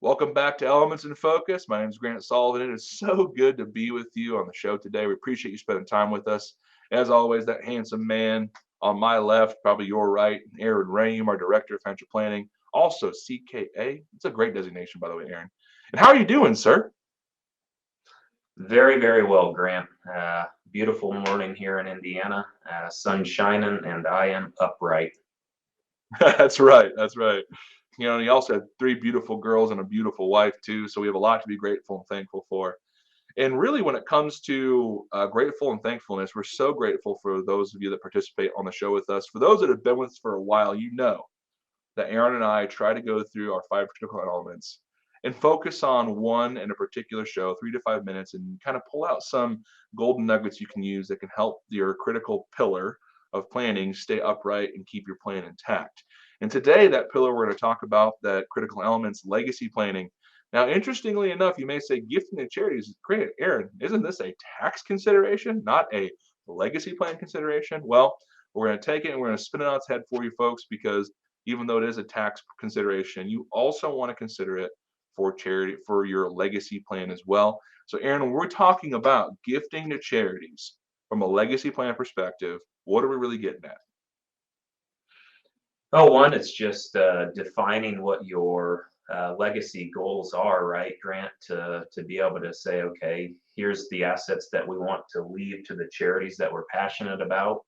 Welcome back to Elements in Focus. My name is Grant Soliven. It is so good to be with you on the show today. We appreciate you spending time with us. As always, that handsome man on my left, probably your right, Aaron Rheaume, our Director of Financial Planning, also CKA. It's a great designation, by the way, Aaron. And how are you doing, sir? Very, very well, Grant. Beautiful morning here in Indiana. Sun shining, and I am upright. That's right. That's right. You also had three beautiful girls and a beautiful wife, too. So we have a lot to be grateful and thankful for. And really, when it comes to grateful and thankfulness, we're so grateful for those of you that participate on the show with us. For those that have been with us for a while, you know that Aaron and I try to go through our five critical elements and focus on one in a particular show, 3 to 5 minutes, and kind of pull out some golden nuggets you can use that can help your critical pillar of planning stay upright and keep your plan intact. And today, that pillar we're going to talk about, that critical elements, legacy planning. Now, interestingly enough, you may say gifting and charities. Great, Aaron, isn't this a tax consideration, not a legacy plan consideration? Well, we're going to take it and we're going to spin it on its head for you folks because even though it is a tax consideration, you also want to consider it for charity, for your legacy plan as well. So, Aaron, when we're talking about gifting to charities from a legacy plan perspective, what are we really getting at? Oh, one, it's just defining what your legacy goals are, right, Grant? To be able to say, okay, here's the assets that we want to leave to the charities that we're passionate about.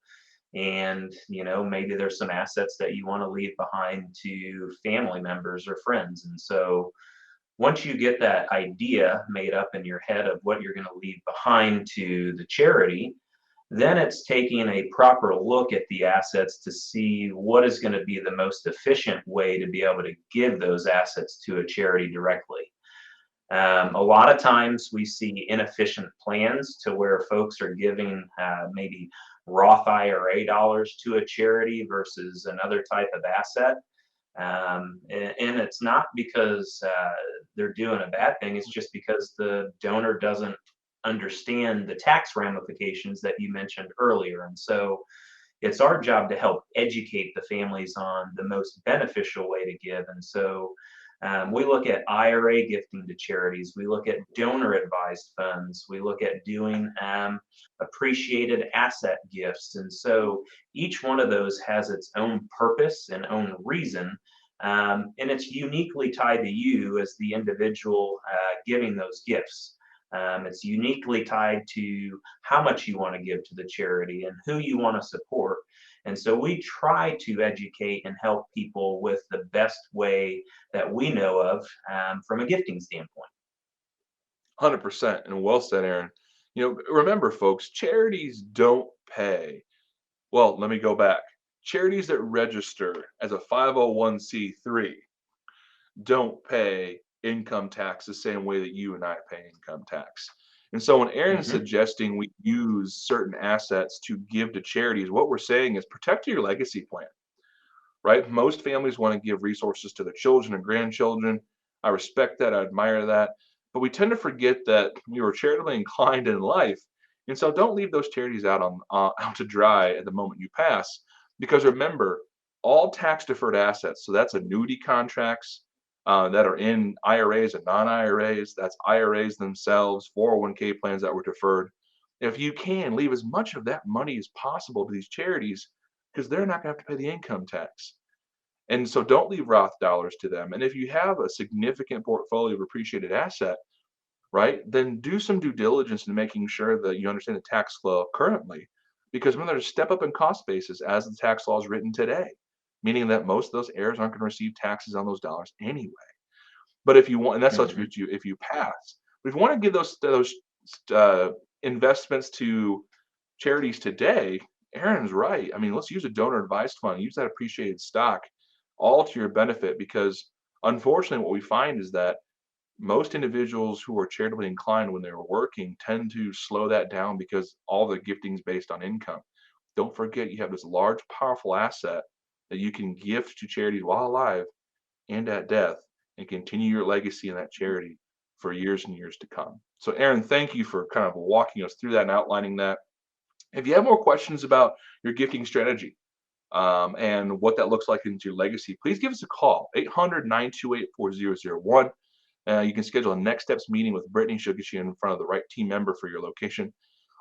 And, maybe there's some assets that you want to leave behind to family members or friends. And so once you get that idea made up in your head of what you're going to leave behind to the charity, then it's taking a proper look at the assets to see what is going to be the most efficient way to be able to give those assets to a charity directly. A lot of times we see inefficient plans to where folks are giving maybe Roth IRA dollars to a charity versus another type of asset. And it's not because they're doing a bad thing, it's just because the donor doesn't understand the tax ramifications that you mentioned earlier. And so it's our job to help educate the families on the most beneficial way to give. And so we look at IRA gifting to charities. We look at donor advised funds. We look at doing appreciated asset gifts. And so each one of those has its own purpose and own reason. And it's uniquely tied to you as the individual giving those gifts. It's uniquely tied to how much you want to give to the charity and who you want to support. And so we try to educate and help people with the best way that we know of from a gifting standpoint. 100%. And well said, Aaron. Remember, folks, charities don't pay. Well, let me go back. Charities that register as a 501c3 don't pay income tax the same way that you and I pay income tax. And so when Aaron's Hmm. suggesting we use certain assets to give to charities, what we're saying is protect your legacy plan, right? Most families want to give resources to their children and grandchildren. I respect that. I admire that. But we tend to forget that we were charitably inclined in life. And so don't leave those charities out to dry at the moment you pass. Because remember, all tax deferred assets, so that's annuity contracts that are in IRAs and non IRAs, that's IRAs themselves, 401k plans that were deferred. If you can, leave as much of that money as possible to these charities because they're not going to have to pay the income tax. And so don't leave Roth dollars to them. And if you have a significant portfolio of appreciated asset, right, then do some due diligence in making sure that you understand the tax law currently. Because when there's a step up in cost basis as the tax law is written today, meaning that most of those heirs aren't going to receive taxes on those dollars anyway. But if you want, and that's what Hmm. you if you pass. But if you want to give those uh, investments to charities today, Aaron's right. I mean, let's use a donor advised fund, use that appreciated stock all to your benefit because unfortunately, what we find is that most individuals who are charitably inclined when they're working tend to slow that down because all the gifting is based on income. Don't forget you have this large, powerful asset that you can gift to charities while alive and at death and continue your legacy in that charity for years and years to come. So, Aaron, thank you for kind of walking us through that and outlining that. If you have more questions about your gifting strategy and what that looks like into your legacy, please give us a call, 800-928-4001. You can schedule a next steps meeting with Brittany. She'll get you in front of the right team member for your location.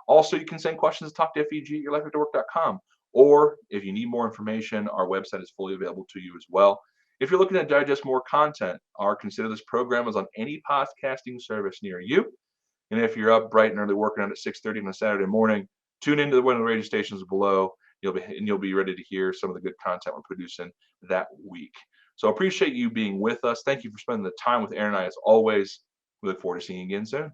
Also, you can send questions to talkto.feg@yourlifeafterwork.com. Or if you need more information, our website is fully available to you as well. If you're looking to digest more content, or consider this program is on any podcasting service near you. And if you're up bright and early working out at 6:30 on a Saturday morning, tune into one of the radio stations below. You'll be ready to hear some of the good content we're producing that week. So appreciate you being with us. Thank you for spending the time with Aaron and I as always. We look forward to seeing you again soon.